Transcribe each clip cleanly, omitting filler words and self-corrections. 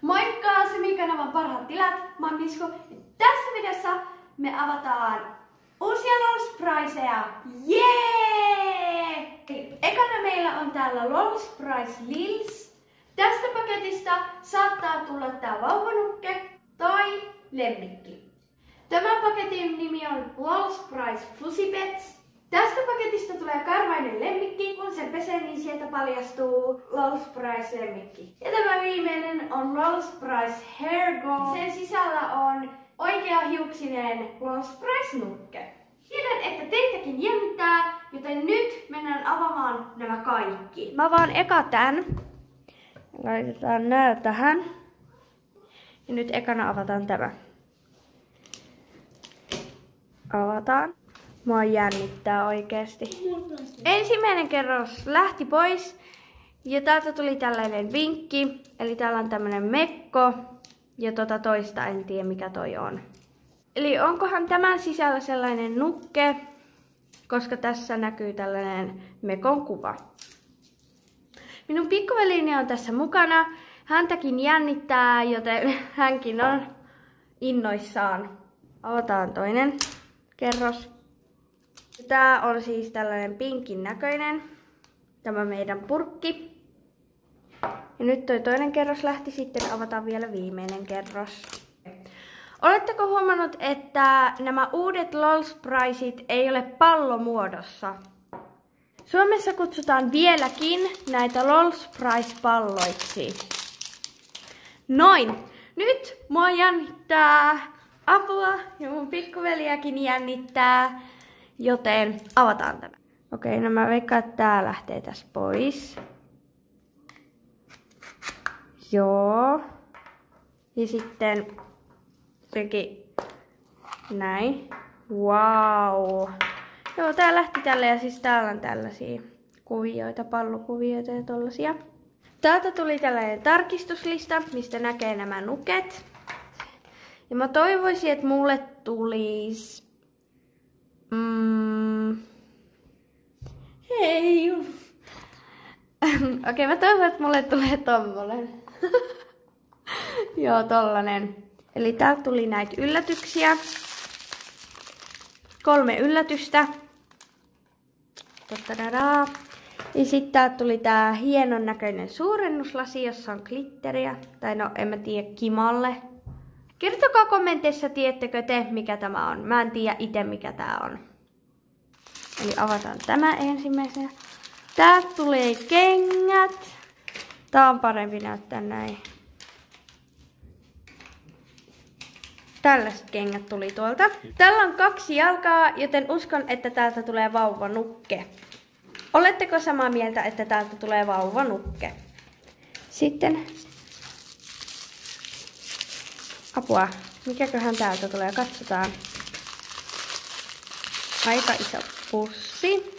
Moikka, Semi-kanavan parhaat tilat, mä oon Misko. Tässä videossa me avataan uusia LOL-spriceja. Jee! Ekana meillä on täällä LOL Sprice Lils. Tästä paketista saattaa tulla tää vauvanukke tai lemmikki. Tämän paketin nimi on LOL Sprice Fuzzy Pets. Tästä paketista tulee karvainen lemmikki, kun sen pesee, niin sieltä paljastuu LOL Sprice lemmikki. Ja tämä viimeinen on LOL Sprice Hair Gold. Sen sisällä on oikeahiuksinen LOL Sprice nukke. Tiedän, että teitäkin jännittää, joten nyt mennään avaamaan nämä kaikki. Mä avaan eka tän. Laitetaan nää tähän. Ja nyt ekana avataan tämä. Avataan. Mua jännittää oikeesti. Ensimmäinen kerros lähti pois ja täältä tuli tällainen vinkki. Eli täällä on tämmönen mekko ja toista en tiedä mikä toi on. Eli onkohan tämän sisällä sellainen nukke, koska tässä näkyy tällainen mekon kuva. Minun pikkuvelini on tässä mukana. Häntäkin jännittää, joten hänkin on innoissaan. Avataan toinen kerros. Tää on siis tällainen pinkin näköinen, tämä meidän purkki. Ja nyt toi toinen kerros lähti, sitten avataan vielä viimeinen kerros. Oletteko huomannut, että nämä uudet LOL Spriceit ei ole pallomuodossa? Suomessa kutsutaan vieläkin näitä LOL Sprice palloiksi. Noin! Nyt mua jännittää apua ja mun pikkuveliäkin jännittää. Joten avataan tämä. Okei, no mä veikkaan, että tää lähtee tästä pois. Joo. Ja sitten jotenkin näin. Wow. Joo, tää lähti tälle ja siis täällä on tällaisia kuvioita, pallokuvioita ja tollasia. Täältä tuli tällainen tarkistuslista, mistä näkee nämä nuket. Ja mä toivoisin, että mulle tulisi hei. Okei, mä toivon, että mulle tulee tommonen. Joo, tollanen. Eli täältä tuli näitä yllätyksiä. 3 yllätystä. Tattadaa. Ja sitten täältä tuli tää hienon näköinen suurennuslasi, jossa on glitteriä. Tai no, en mä tiedä, kimalle. Kertokaa kommenteissa, tiedättekö te, mikä tämä on. Mä en tiedä itse, mikä tää on. Eli avataan tämä ensimmäisenä. Täältä tulee kengät. Tää on parempi näyttää näin. Tällaiset kengät tuli tuolta. Tällä on 2 jalkaa, joten uskon, että täältä tulee vauvanukke. Oletteko samaa mieltä, että täältä tulee vauvanukke? Sitten apua. Mikäköhän täältä tulee? Katsotaan. Aika iso pussi.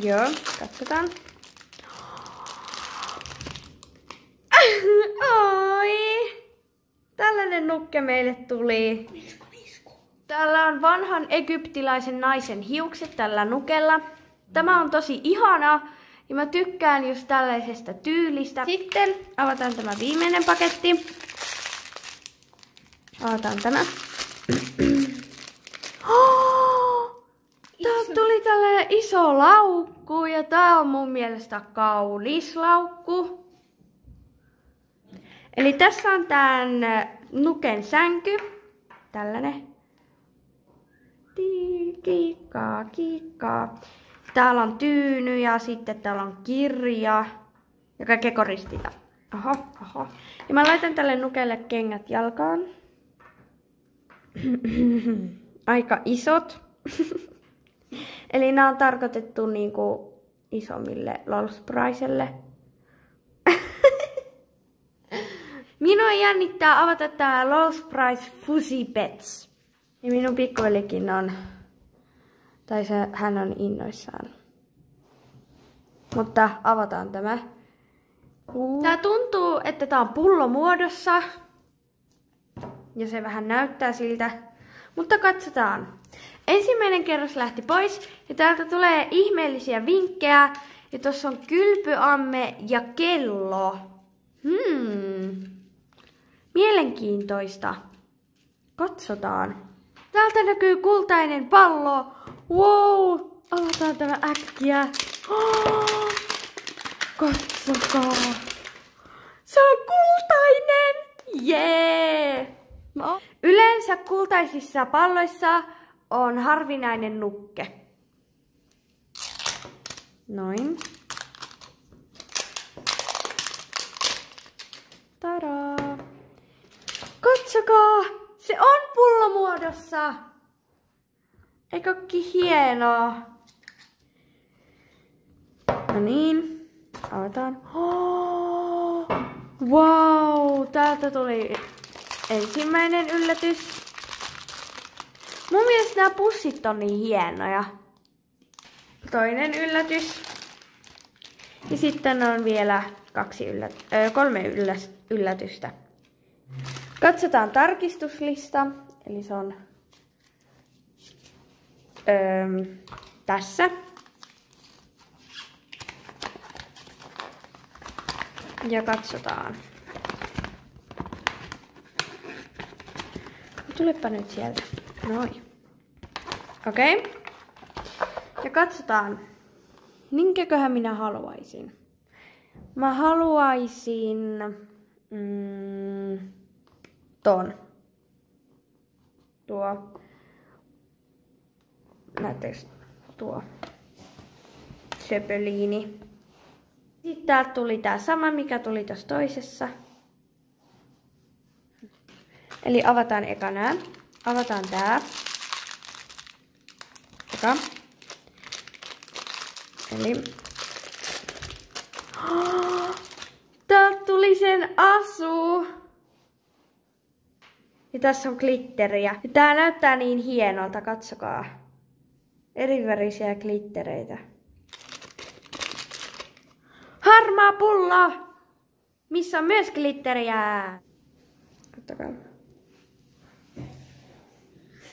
Joo, katsotaan. Oi! Tällainen nukke meille tuli. Täällä on vanhan egyptiläisen naisen hiukset tällä nukella. Tämä on tosi ihana ja mä tykkään just tällaisesta tyylistä. Sitten avataan tämä viimeinen paketti. Avataan tämä. Täältä tuli tällainen iso laukku ja tää on mun mielestä kaunis laukku. Eli tässä on tän nuken sänky. Tällainen. Kiikkaa, kiikkaa. Täällä on tyyny ja sitten täällä on kirja ja kaikkea koristia. Oho. Ja mä laitan tälle nukelle kengät jalkaan. Aika isot. Eli nämä on tarkoitettu niinku isommille LOL Spricelle. Minua jännittää avata tää LOL Sprice Fuzzy Pets. Ja minun pikkuvelikin on, hän on innoissaan. Mutta avataan tämä. Tää tuntuu, että tää on pullomuodossa. Ja se vähän näyttää siltä. Mutta katsotaan. Ensimmäinen kerros lähti pois ja täältä tulee ihmeellisiä vinkkejä. Ja tuossa on kylpyamme ja kello. mielenkiintoista. Katsotaan. Täältä näkyy kultainen pallo. Wow! Avataan tämä äkkiä. Oh! Katsokaa. Se on kultainen! Jee! No. Yleensä kultaisissa palloissa on harvinainen nukke. Noin. Tadaa! Katsokaa! Se on pullomuodossa! Eikö ookin hienoa? No niin, avataan. Oh, wow, täältä tuli ensimmäinen yllätys. Mun mielestä nämä pussit on niin hienoja. Toinen yllätys. Ja sitten on vielä 3 yllätystä. Katsotaan tarkistuslista. Eli se on tässä. Ja katsotaan. Tulepa nyt sieltä. Noin. Okei. Okay. Ja katsotaan. Minkäköhän minä haluaisin? Mä haluaisin ton. Tuo. Näettekö tuo? Söpöliini. Sitten täältä tuli tää sama, mikä tuli tossa toisessa. Eli avataan eka nää. Avataan tää. Eka. Eli täältä tuli sen asu. Ja tässä on glitteriä. Ja tää näyttää niin hienolta, katsokaa. Erivärisiä glittereitä. Harmaa pullo! Missä on myös glitteriä. Katsokaa.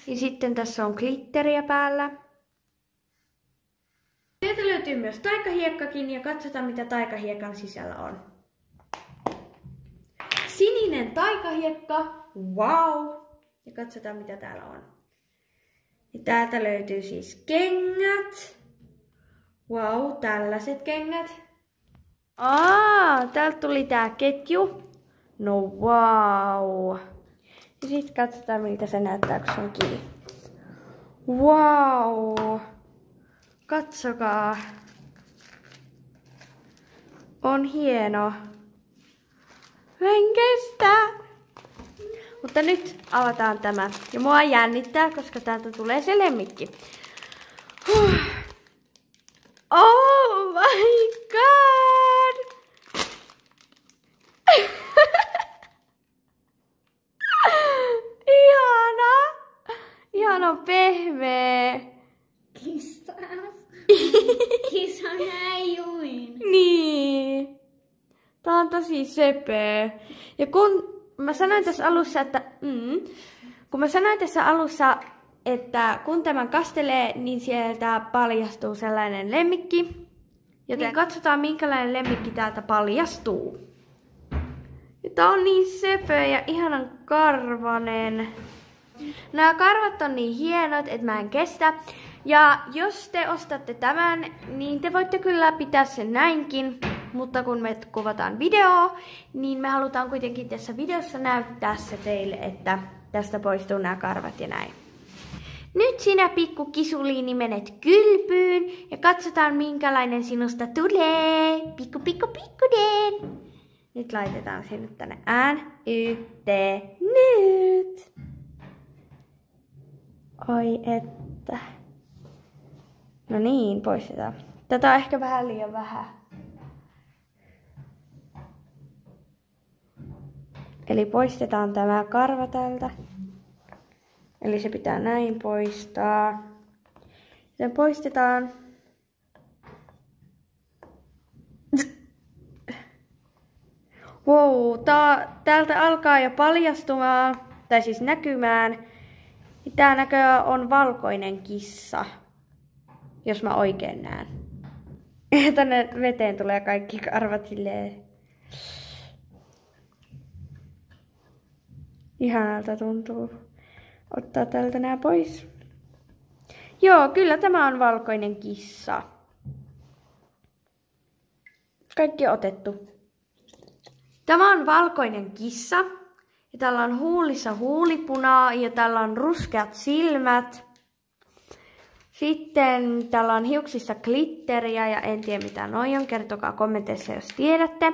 Ja sitten tässä on glitteriä päällä. Sieltä löytyy myös taikahiekkakin ja katsotaan mitä taikahiekan sisällä on. Sininen taikahiekka. Wow! Ja katsotaan mitä täällä on. Ja täältä löytyy siis kengät. Wow, tällaiset kengät. Täältä tuli tää ketju. No wow. Ja sit katsotaan miltä se näyttää kun se on kiinni. Wow. Katsokaa. On hieno. Mä en kestä. Mutta nyt avataan tämä. Ja mua jännittää, koska täältä tulee se lemmikki. Oh my god! Ihana! Ihana pehmeä. Kissa näin. Niin. Tää on tosi söpöö. Ja kun mä sanoin tässä alussa, että kun tämän kastelee, niin sieltä paljastuu sellainen lemmikki. Joten katsotaan minkälainen lemmikki täältä paljastuu. Ja tää on niin söpöö ja ihanan karvanen. Nämä karvat on niin hienot, että mä en kestä. Ja jos te ostatte tämän, niin te voitte kyllä pitää sen näinkin. Mutta kun me kuvataan videoa, niin me halutaan kuitenkin tässä videossa näyttää se teille, että tästä poistuu nämä karvat ja näin. Nyt sinä pikku kisuliini menet kylpyyn ja katsotaan minkälainen sinusta tulee. Pikku den. Nyt laitetaan sinut tänne nyt. Oi että. No niin, poistetaan. Tätä on ehkä vähän liian vähän. Eli poistetaan tämä karva täältä. Eli se pitää näin poistaa. Sitten poistetaan. Wow, täältä alkaa jo paljastumaan, tai siis näkymään. Tää näköjään on valkoinen kissa, jos mä oikein näen. Tänne veteen tulee kaikki karvat silleen. Ihanalta tuntuu ottaa tältä nää pois. Joo, kyllä tämä on valkoinen kissa. Kaikki on otettu. Tämä on valkoinen kissa. Ja tällä on huulissa huulipunaa ja tällä on ruskeat silmät. Sitten tällä on hiuksissa glitteriä ja en tiedä mitä noi on. Kertokaa kommenteissa jos tiedätte.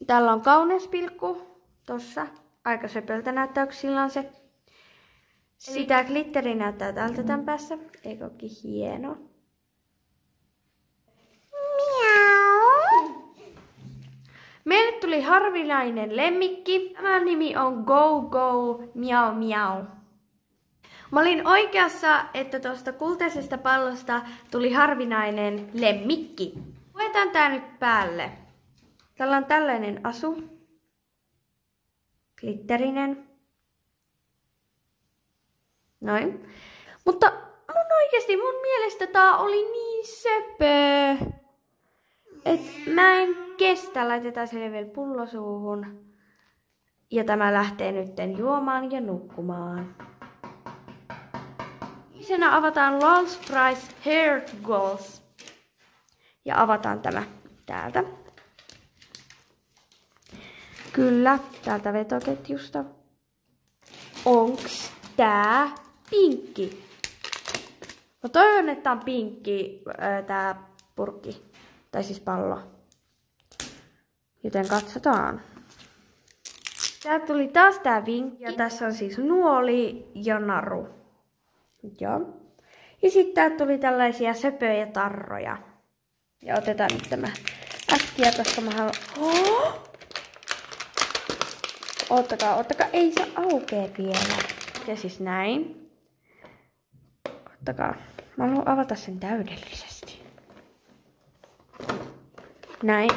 Tällä on kauneuspilkku tossa. Aika söpöltä näyttää, kun sillä on se. Sitä glitteri näyttää tältä tämän päässä. Eikö ookin hieno? Meille tuli harvinainen lemmikki. Tämän nimi on Go Go Miau Miau. Mä olin oikeassa, että tuosta kultaisesta pallosta tuli harvinainen lemmikki. Luetaan tää nyt päälle. Tällä on tällainen asu. Glitterinen. Noin. Mutta mun mielestä tää oli niin söpö. Et mä en kestä. Laitetaan sille vielä pullo suuhun. Ja tämä lähtee nytten juomaan ja nukkumaan. Senä avataan Lol's Price Heart Goals. Ja avataan tämä täältä. Kyllä, täältä vetoketjusta. Onks tää pinkki? Mä toivon, että on pinkki tää purkki. Tai siis pallo. Joten katsotaan. Täältä tuli taas tää vinkki. Ja tässä on siis nuoli ja naru. Joo. Ja sitten täältä tuli tällaisia söpöjä tarroja. Ja otetaan nyt tämä äkkiä, koska mä haluan... Ottakaa, ei se aukee vielä. Ja siis näin. Ottakaa. Mä haluan avata sen täydellisesti. Näin.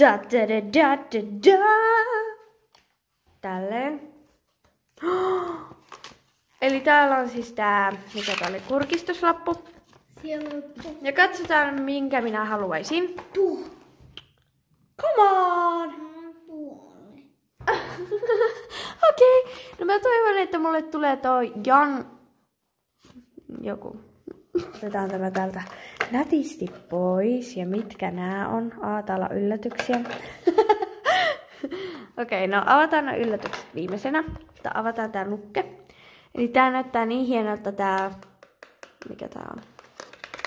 Da da da da da da. Tälleen. Eli täällä on siis tää, mikä tää oli, kurkistuslappu. Ja katsotaan minkä minä haluaisin. Tuo. Come on! Okei, no mä toivon, että mulle tulee toi joku. Otetaan tämä täältä nätisti pois. Ja mitkä nää on? Täällä on yllätyksiä. Okei, no avataan nämä yllätykset viimeisenä. Sitten avataan tää nukke. Eli tää näyttää niin hienolta tää... Mikä tää on?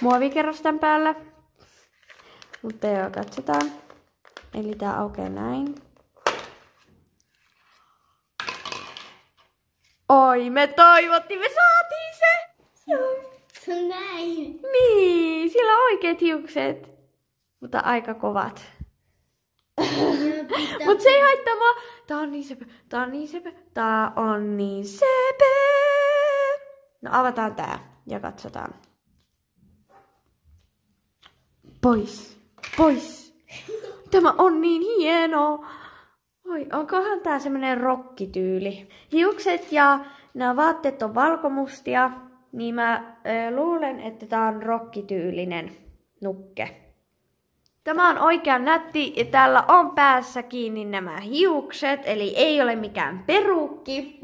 Muovikerros tän päällä. Mutta joo, katsotaan. Eli tää aukeaa näin. Oi, me toivottiin, me saatiin se! Se on näin. Niin, sillä on oikeat hiukset. Mutta aika kovat. Mut se ei haittaa mua. Tää on niin söpö, tää on niin söpö, tää on niin söpö. No avataan tää ja katsotaan. Pois, pois. Tämä on niin hieno. Oi, onkohan tää semmonen rokkityyli. Hiukset ja nämä vaatteet on valkomustia, niin mä luulen, että tää on rokkityylinen nukke. Tämä on oikein nätti ja täällä on päässä kiinni nämä hiukset, eli ei ole mikään perukki.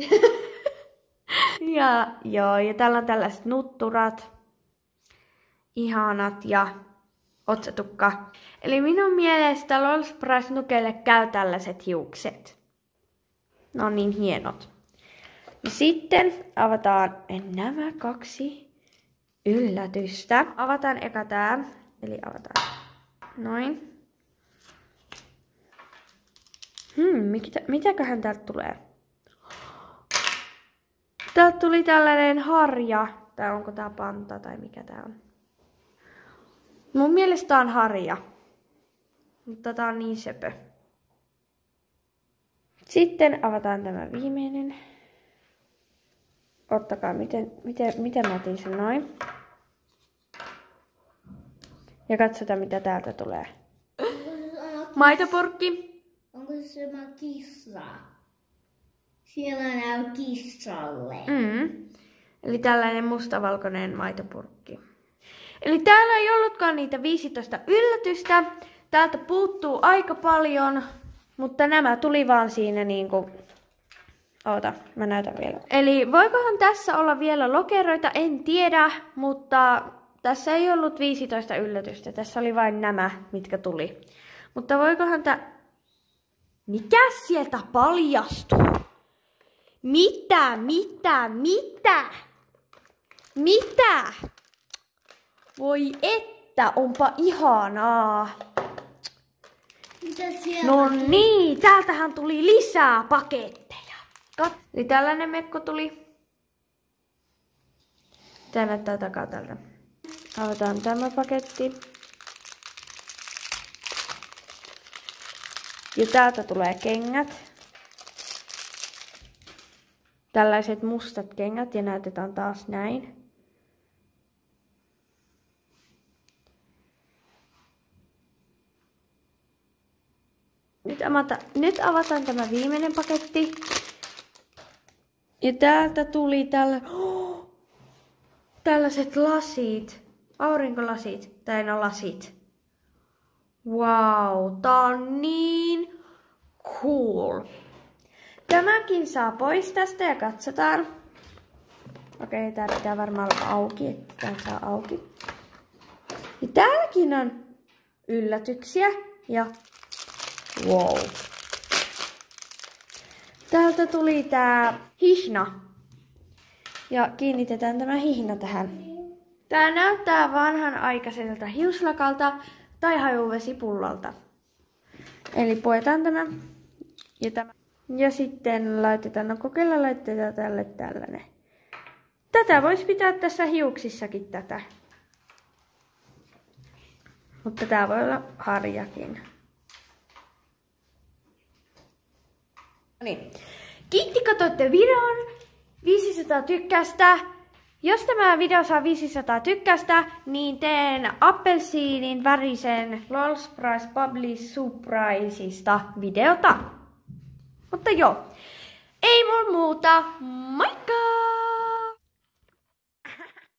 ja täällä on tällaiset nutturat, ihanat ja otsatukka. Eli minun mielestä Lol's Price nukelle käy tällaiset hiukset. Ne on niin hienot. Ja sitten avataan nämä kaksi yllätystä. Avataan eka tää, eli avataan. Noin. Mitäköhän täältä tulee? Täältä tuli tällainen harja. Tai onko tää panta tai mikä tää on? Mun mielestä tää on harja. Mutta tää on niin söpö. Sitten avataan tämä viimeinen. Ottakaa, miten mä otin sen noin. Ja katsotaan mitä täältä tulee. Maitopurkki. Onko se sama kissa? Siellä näy kissalle. Eli tällainen mustavalkoinen maitopurkki. Eli täällä ei ollutkaan niitä 15 yllätystä. Täältä puuttuu aika paljon, mutta nämä tuli vaan siinä niinku Oota, mä näytän vielä. Eli voikohan tässä olla vielä lokeroita, en tiedä, mutta tässä ei ollut 15 yllätystä. Tässä oli vain nämä, mitkä tuli. Mutta voikohan Mikä sieltä paljastuu? Mitä? Voi että, onpa ihanaa. Mitä siellä? No niin, täältähän tuli lisää paketteja. Eli tällainen mekko tuli. Tää näyttää takaa tältä. Avataan tämä paketti. Ja täältä tulee kengät. Tällaiset mustat kengät ja näytetään taas näin. Nyt avataan tämä viimeinen paketti. Ja täältä tuli tällaiset lasit. Aurinkolasit. Tai no lasit. Wow, tää on niin cool. Tämäkin saa pois tästä ja katsotaan. Okei, tää pitää varmaan olla auki, että tää saa auki. Ja täälläkin on yllätyksiä ja wow. Täältä tuli tää hihna. Ja kiinnitetään tämä hihna tähän. Tää näyttää vanhanaikaiselta hiuslakalta tai hajuvesipullolta. Eli puetaan tämä ja tämä. Ja sitten laitetaan, kokeilla laitetaan tälle tällainen. Tätä voisi pitää tässä hiuksissakin tätä. Mutta tää voi olla harjakin. Noniin. Kiitti katsoitte videon. 500 tykkäystä. Jos tämä video saa 500 tykkäystä, niin teen appelsiinin värisen LOL Surprise Bubbly Surpriseista videota. Mutta joo, ei mulla muuta. Moikka!